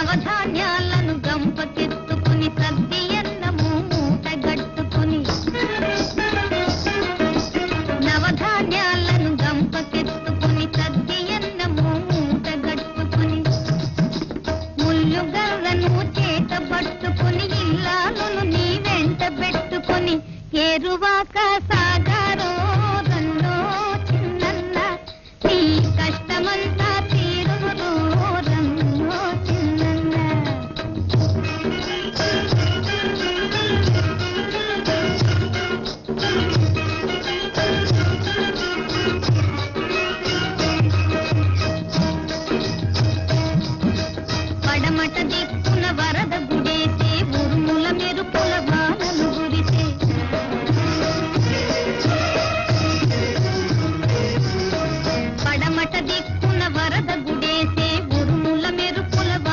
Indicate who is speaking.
Speaker 1: నవధాన్యాలను గంపకెత్తుకుని సద్ది అన్నము మూటగట్టుకుని నవధాన్యాలను గంపకెత్తుకుని సద్ది అన్నము మూటగట్టుకుని ముల్లుగర్రను చేత పట్టుకుని ఇల్లాలను నీ వెంట పెట్టుకుని ఏరువాక సాగారో రన్నో చిన్నన్న నీ కష్టమంతా తీరును రన్నో చిన్నన్న. పడమట దిక్కున వరద గుడేసే ఉరుముల మెరుపుల